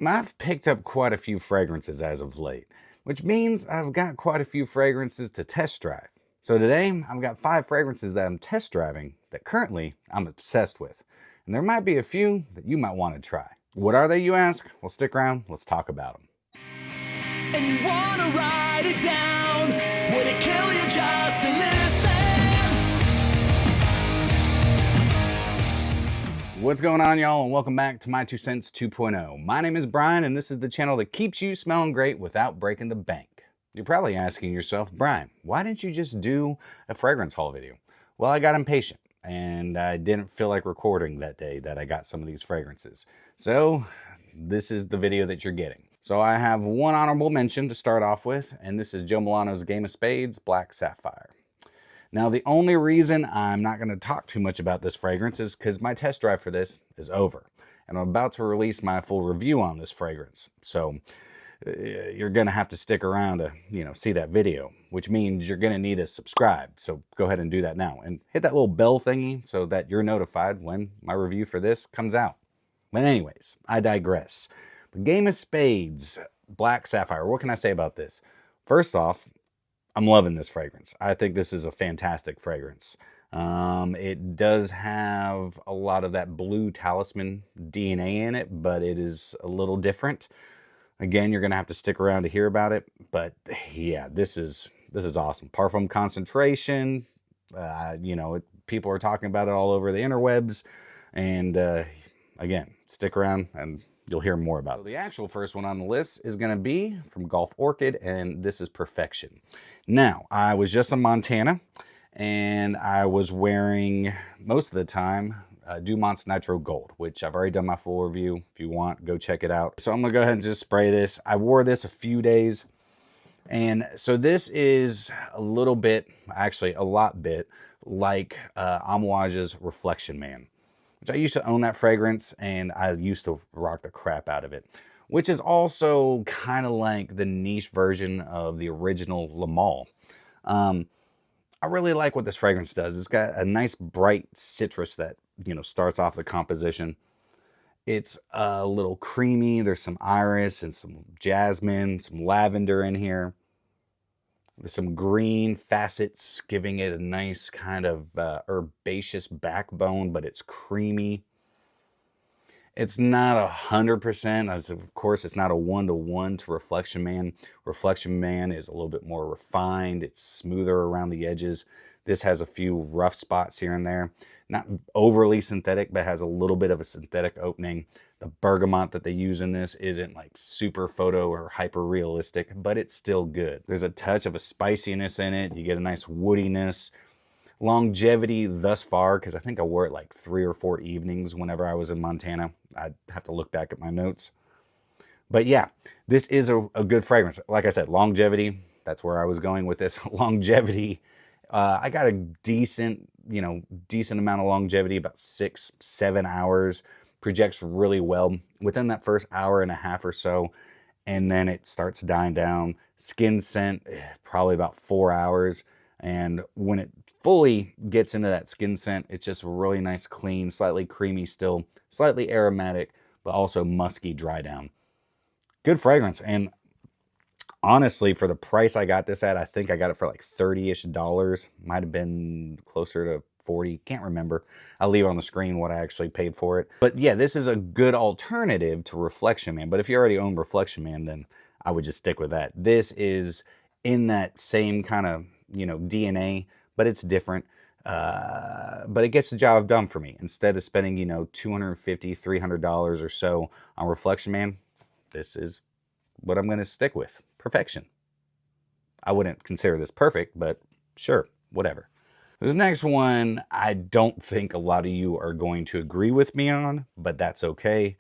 I've picked up quite a few fragrances as of late, which means I've got quite a few fragrances to test drive. So today, I've got 5 fragrances that I'm test driving that currently I'm obsessed with. And there might be a few that you might want to try. What are they, you ask? Well, stick around, let's talk about them. And you wanna write it down, would it kill you just to listen? What's going on, y'all, and welcome back to My 2 Cents 2.0. My name is Brian, and this is the channel that keeps you smelling great without breaking the bank. You're probably asking yourself, Brian, why didn't you just do a fragrance haul video? Well, I got impatient, and I didn't feel like recording that day that I got some of these fragrances. So, this is the video that you're getting. So I have one honorable mention to start off with, and this is Joe Milano's Game of Spades Black Sapphire. Now, the only reason I'm not going to talk too much about this fragrance is because my test drive for this is over. And I'm about to release my full review on this fragrance. So you're going to have to stick around to, see that video, which means you're going to need to subscribe. So go ahead and do that now. And hit that little bell thingy so that you're notified when my review for this comes out. But anyways, I digress. The Game of Spades Black Sapphire. What can I say about this? First off, I'm loving this fragrance. I think this is a fantastic fragrance. It does have a lot of that blue talisman DNA in it, but it is a little different. Again, you're going to have to stick around to hear about it. But yeah, this is awesome. Parfum concentration. People are talking about it all over the interwebs. And again, stick around and you'll hear more about it. So the actual first one on the list is going to be from Orchid, and this is Perfection. Now, I was just in Montana, and I was wearing, most of the time, Dumont's Nitro Gold, which I've already done my full review. If you want, go check it out. So I'm going to go ahead and just spray this. I wore this a few days, and so this is a little bit, actually a lot bit, like Amouage's Reflection Man, which I used to own that fragrance, and I used to rock the crap out of it, which is also kind of like the niche version of the original Le Male. I really like what this fragrance does. It's got a nice bright citrus that, starts off the composition. It's a little creamy. There's some iris and some jasmine, some lavender in here. There's some green facets giving it a nice kind of herbaceous backbone, but it's creamy. It's not 100%. Of course, it's not a 1-to-1 to Reflection Man. Reflection Man is a little bit more refined. It's smoother around the edges. This has a few rough spots here and there. Not overly synthetic, but has a little bit of a synthetic opening. The bergamot that they use in this isn't like super photo or hyper realistic, but it's still good. There's a touch of a spiciness in it. You get a nice woodiness. Longevity thus far, because I think I wore it like 3 or 4 evenings whenever I was in Montana. I'd have to look back at my notes. But yeah, this is a good fragrance. Like I said, longevity, that's where I was going with this. Longevity, I got a decent amount of longevity, about 6-7 hours. Projects really well within that first hour and a half or so, and then it starts dying down. Skin scent, probably about 4 hours, and when it fully gets into that skin scent, it's just really nice, clean, slightly creamy still, slightly aromatic, but also musky dry down. Good fragrance, and honestly, for the price I got this at, I think I got it for like $30-ish. Might have been closer to 40, can't remember. I'll leave on the screen what I actually paid for it. But yeah, this is a good alternative to Reflection Man. But if you already own Reflection Man, then I would just stick with that. This is in that same kind of, DNA, but it's different. But it gets the job done for me. Instead of spending, $250, $300 or so on Reflection Man, this is what I'm going to stick with. Perfection. I wouldn't consider this perfect, but sure, whatever. This next one, I don't think a lot of you are going to agree with me on, but that's okay.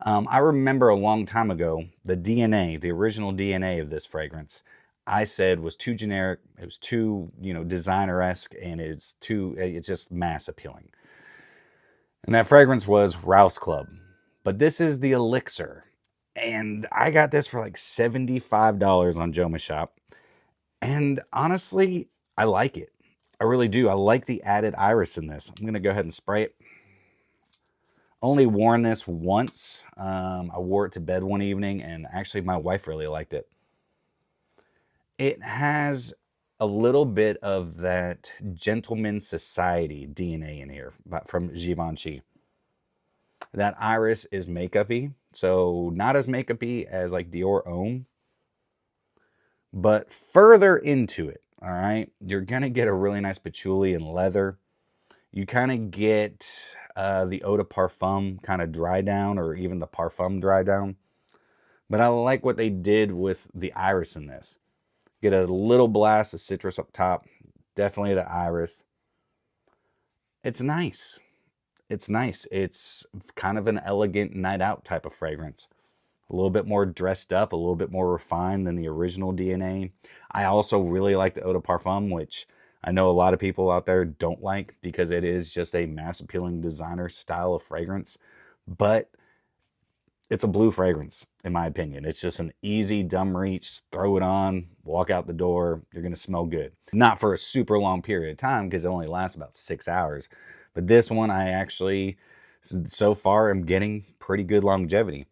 I remember a long time ago, the DNA, the original DNA of this fragrance, I said was too generic. It was too, designer-esque, and it's just mass appealing. And that fragrance was Rouse Club. But this is the Elixir. And I got this for like $75 on Joma Shop. And honestly, I like it. I really do. I like the added iris in this. I'm going to go ahead and spray it. Only worn this once. I wore it to bed one evening, and actually my wife really liked it. It has a little bit of that Gentleman Society DNA in here from Givenchy. That iris is makeup-y, so not as makeup-y as like Dior Homme, but further into it, all right? You're gonna get a really nice patchouli and leather. You kind of get the eau de parfum kind of dry down, or even the parfum dry down. But I like what they did with the iris in this. Get a little blast of citrus up top. Definitely the iris. It's nice. It's nice. It's kind of an elegant night out type of fragrance. A little bit more dressed up, a little bit more refined than the original DNA. I also really like the eau de parfum, which I know a lot of people out there don't like because it is just a mass appealing designer style of fragrance. But it's a blue fragrance, in my opinion. It's just an easy, dumb reach, throw it on, walk out the door, you're going to smell good. Not for a super long period of time because it only lasts about 6 hours. But this one, I actually, so far, am getting pretty good longevity.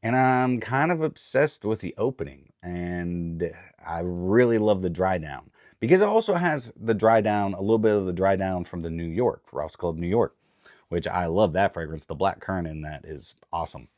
And I'm kind of obsessed with the opening. And I really love the dry down. Because it also has the dry down, a little bit of the dry down from the New York, Riiffs Club New York. Which I love that fragrance. The black currant in that is awesome.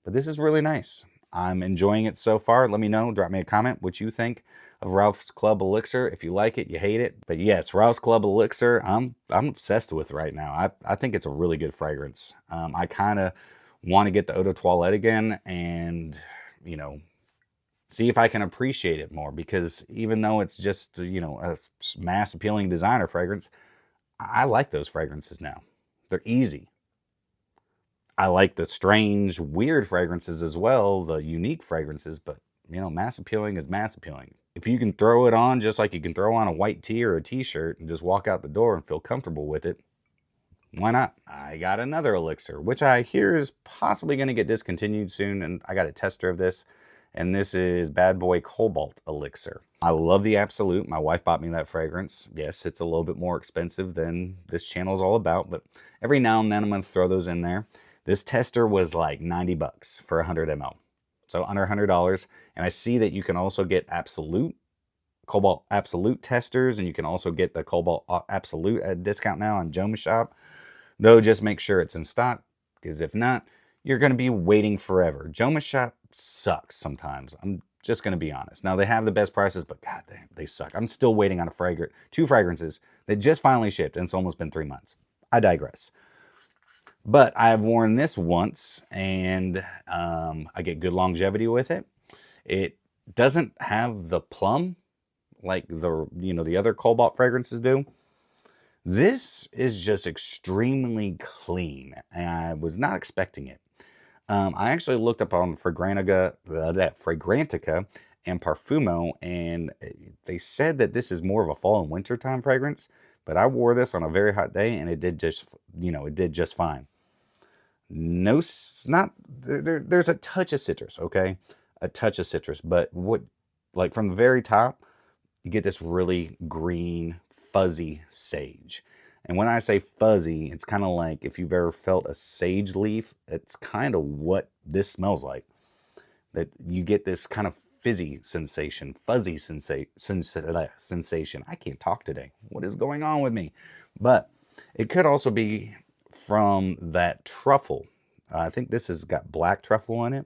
But this is really nice. I'm enjoying it so far. Let me know. Drop me a comment what you think of Riiffs Club Elixir. If you like it, you hate it. But yes, Riiffs Club Elixir, I'm obsessed with right now. I think it's a really good fragrance. I kind of want to get the Eau de Toilette again and, you know, see if I can appreciate it more. Because even though it's just, you know, a mass appealing designer fragrance, I like those fragrances now. They're easy. I like the strange, weird fragrances as well, the unique fragrances, but, you know, mass appealing is mass appealing. If you can throw it on just like you can throw on a white tee or a t-shirt and just walk out the door and feel comfortable with it, why not? I got another elixir, which I hear is possibly going to get discontinued soon, and I got a tester of this, and this is Bad Boy Cobalt Elixir. I love the Absolute. My wife bought me that fragrance. Yes, it's a little bit more expensive than this channel is all about, but every now and then I'm going to throw those in there. This tester was like 90 bucks for 100 ml. So under $100. And I see that you can also get Cobalt Absolute testers, and you can also get the Cobalt Absolute at a discount now on Joma Shop. Though just make sure it's in stock, because if not, you're going to be waiting forever. Joma Shop sucks sometimes. I'm just going to be honest. Now, they have the best prices, but god damn, they suck. I'm still waiting on two fragrances that just finally shipped, and it's almost been 3 months. I digress. But I have worn this once, and I get good longevity with it. It doesn't have the plum like the other Cobalt fragrances do. This is just extremely clean, and I was not expecting it. I actually looked up on Fragrantica and Parfumo, and they said that this is more of a fall and winter time fragrance. But I wore this on a very hot day, and it did just fine. No, not there's a touch of citrus, okay, a touch of citrus, but like from the very top, you get this really green, fuzzy sage. And when I say fuzzy, it's kind of like if you've ever felt a sage leaf. It's kind of what this smells like. That you get this kind of fuzzy sensation. I can't talk today. What is going on with me? But it could also be from that truffle. I think this has got black truffle in it.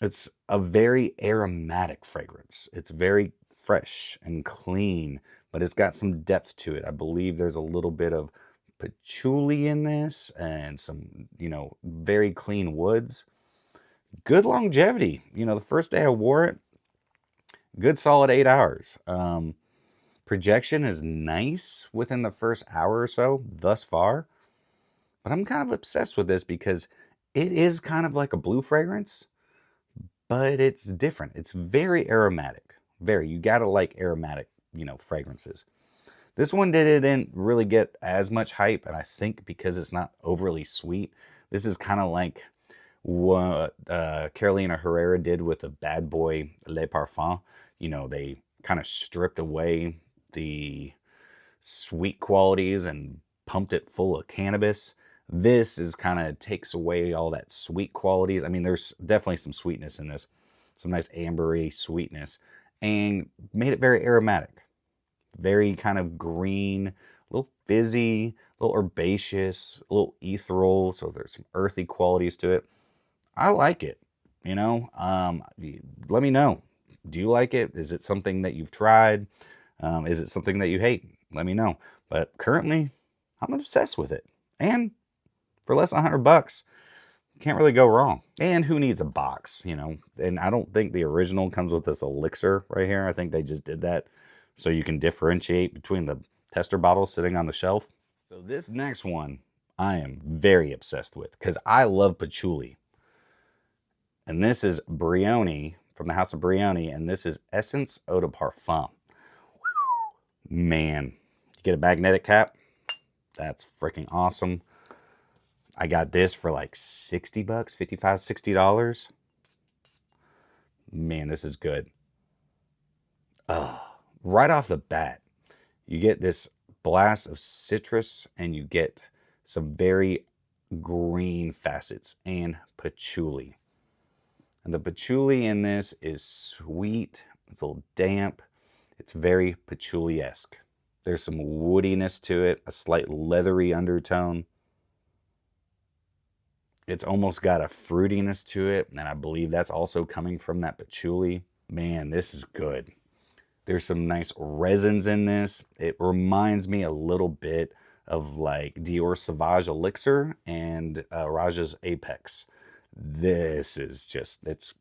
It's a very aromatic fragrance. It's very fresh and clean, but it's got some depth to it. I believe there's a little bit of patchouli in this and some, very clean woods. Good longevity. The first day I wore it, good solid 8 hours. Projection is nice within the first hour or so thus far. But I'm kind of obsessed with this because it is kind of like a blue fragrance, but it's different. It's very aromatic. You gotta like aromatic, fragrances. This one didn't really get as much hype, and I think because it's not overly sweet. This is kind of like what Carolina Herrera did with the Bad Boy Le Parfum. They kind of stripped away the sweet qualities and pumped it full of cannabis. This is kind of takes away all that sweet qualities. I mean, there's definitely some sweetness in this, some nice ambery sweetness, and made it very aromatic, very kind of green, a little fizzy, a little herbaceous, a little ethereal. So there's some earthy qualities to it. I like it. You know, let me know. Do you like it? Is it something that you've tried? Is it something that you hate? Let me know. But currently, I'm obsessed with it. And for less than $100, can't really go wrong. And who needs a box, you know? And I don't think the original comes with this elixir right here. I think they just did that so you can differentiate between the tester bottles sitting on the shelf. So this next one, I am very obsessed with because I love patchouli. And this is Brioni from the house of Brioni, and this is Essence Eau de Parfum. Man, you get a magnetic cap. That's freaking awesome. I got this for like 60 bucks, $55, $60. Man, this is good. Right off the bat, you get this blast of citrus and you get some very green facets and patchouli. And the patchouli in this is sweet. It's a little damp. It's very patchouli-esque. There's some woodiness to it, a slight leathery undertone. It's almost got a fruitiness to it, and I believe that's also coming from that patchouli. Man, this is good. There's some nice resins in this. It reminds me a little bit of like Dior Sauvage Elixir and Raja's Apex. This is just, it's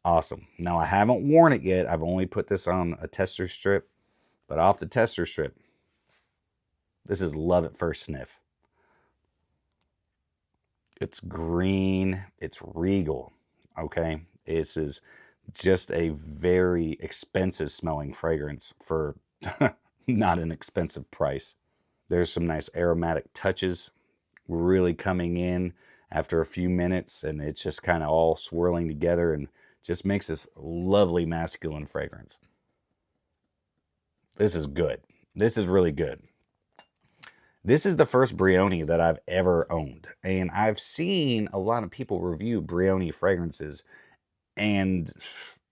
awesome. Now, I haven't worn it yet. I've only put this on a tester strip. But off the tester strip, this is love at first sniff. It's green. It's regal. Okay? This is just a very expensive smelling fragrance for not an expensive price. There's some nice aromatic touches really coming in after a few minutes, and it's just kind of all swirling together and just makes this lovely masculine fragrance. This is good. This is really good. This is the first Brioni that I've ever owned, and I've seen a lot of people review Brioni fragrances, and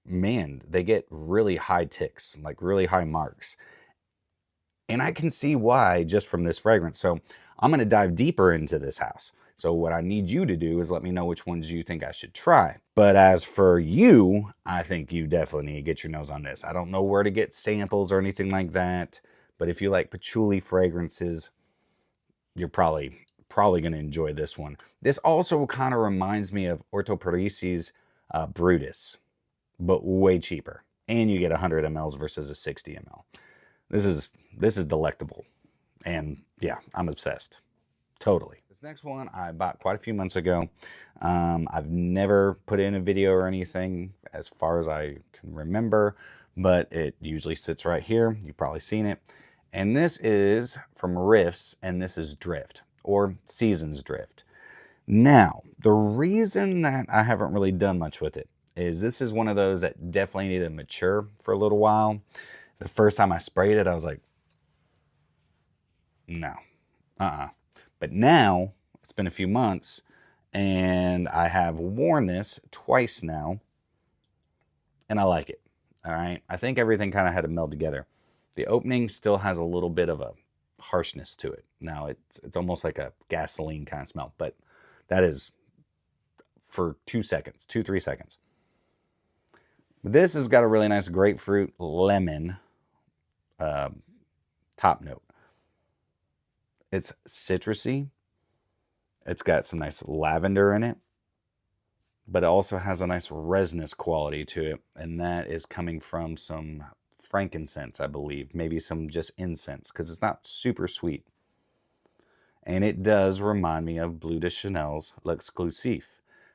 man, they get really high ticks, like really high marks. And I can see why just from this fragrance. So I'm going to dive deeper into this house. So what I need you to do is let me know which ones you think I should try. But as for you, I think you definitely need to get your nose on this. I don't know where to get samples or anything like that. But if you like patchouli fragrances, you're probably going to enjoy this one. This also kind of reminds me of Orto Parisi's Brutus, but way cheaper. And you get 100 mLs versus a 60 ml. This is delectable. And yeah, I'm obsessed. Totally. This next one I bought quite a few months ago. I've never put in a video or anything as far as I can remember, but it usually sits right here. You've probably seen it. And this is from Riiffs, and this is Drift, or Seasons Drift. Now, the reason that I haven't really done much with it is this is one of those that definitely need to mature for a little while. The first time I sprayed it, I was like, no, But now, it's been a few months, and I have worn this twice now, and I like it, all right? I think everything kind of had to meld together. The opening still has a little bit of a harshness to it. Now, it's almost like a gasoline kind of smell, but that is for 2 seconds, 2-3 seconds. This has got a really nice grapefruit lemon top note. It's citrusy. It's got some nice lavender in it, but it also has a nice resinous quality to it, and that is coming from some frankincense, I believe. Maybe some just incense, because it's not super sweet. And it does remind me of Bleu de Chanel's L'Exclusif.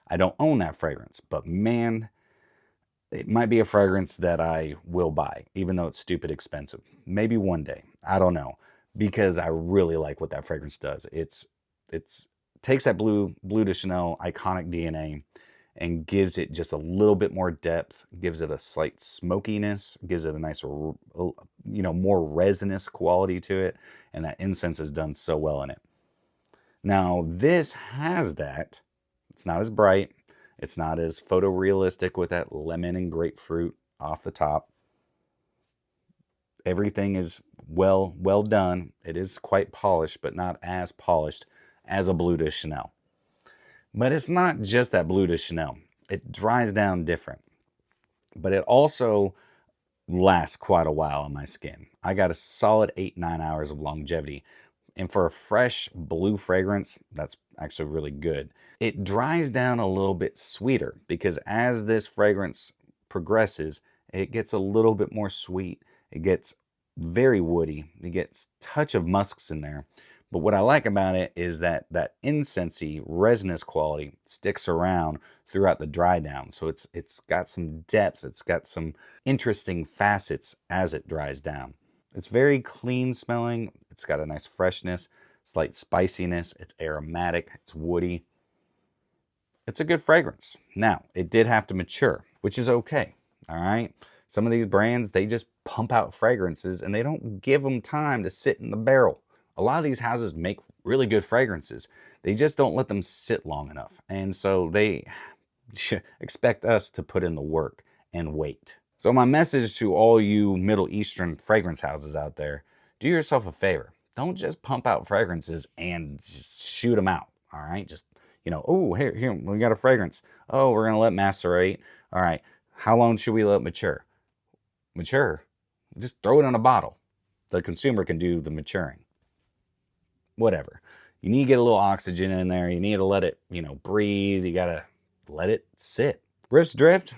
I don't own that fragrance, but man, it might be a fragrance that I will buy, even though it's stupid expensive. Maybe one day. I don't know. Because I really like what that fragrance does. It's takes that Bleu de Chanel iconic DNA and gives it just a little bit more depth, gives it a slight smokiness, gives it a nice, more resinous quality to it, and that incense is done so well in it. Now, this has that. It's not as bright. It's not as photorealistic with that lemon and grapefruit off the top. Everything is well done. It is quite polished, but not as polished as a Bleu de Chanel. But it's not just that Bleu de Chanel. It dries down different. But it also lasts quite a while on my skin. I got a solid 8-9 hours of longevity. And for a fresh blue fragrance, that's actually really good. It dries down a little bit sweeter because as this fragrance progresses, it gets a little bit more sweet. It gets very woody. It gets a touch of musks in there. But what I like about it is that incensey, resinous quality sticks around throughout the dry down. So it's got some depth. It's got some interesting facets as it dries down. It's very clean smelling. It's got a nice freshness, slight spiciness. It's aromatic. It's woody. It's a good fragrance. Now, it did have to mature, which is okay. All right. Some of these brands, they just pump out fragrances and they don't give them time to sit in the barrel. A lot of these houses make really good fragrances. They just don't let them sit long enough. And so they expect us to put in the work and wait. So my message to all you Middle Eastern fragrance houses out there, do yourself a favor. Don't just pump out fragrances and just shoot them out. All right. Just, oh, here, we got a fragrance. Oh, we're going to let macerate. All right. How long should we let it mature? Mature? Just throw it in a bottle. The consumer can do the maturing. Whatever. You need to get a little oxygen in there. You need to let it, breathe. You got to let it sit. Riiffs Drift,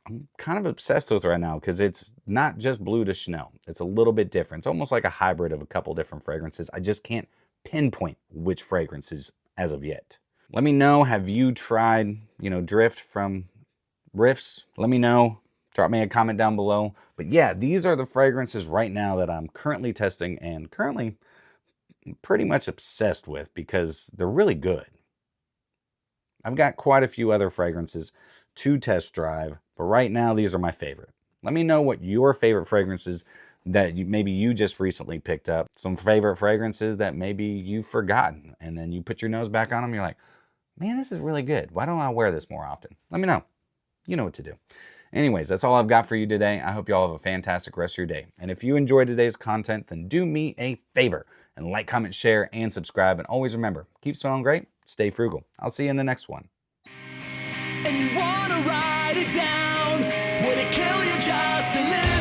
I'm kind of obsessed with right now because it's not just Bleu de Chanel. It's a little bit different. It's almost like a hybrid of a couple different fragrances. I just can't pinpoint which fragrances as of yet. Let me know, have you tried, Drift from Riiffs? Let me know. Drop me a comment down below. But yeah, these are the fragrances right now that I'm currently testing and currently pretty much obsessed with because they're really good. I've got quite a few other fragrances to test drive, but right now these are my favorite. Let me know what your favorite fragrances that maybe you just recently picked up. Some favorite fragrances that maybe you've forgotten and then you put your nose back on them. You're like, man, this is really good. Why don't I wear this more often? Let me know. You know what to do. Anyways, that's all I've got for you today. I hope you all have a fantastic rest of your day. And if you enjoyed today's content, then do me a favor and like, comment, share, and subscribe. And always remember, keep smelling great, stay frugal. I'll see you in the next one. And you wanna write it down? Would it kill you just to listen?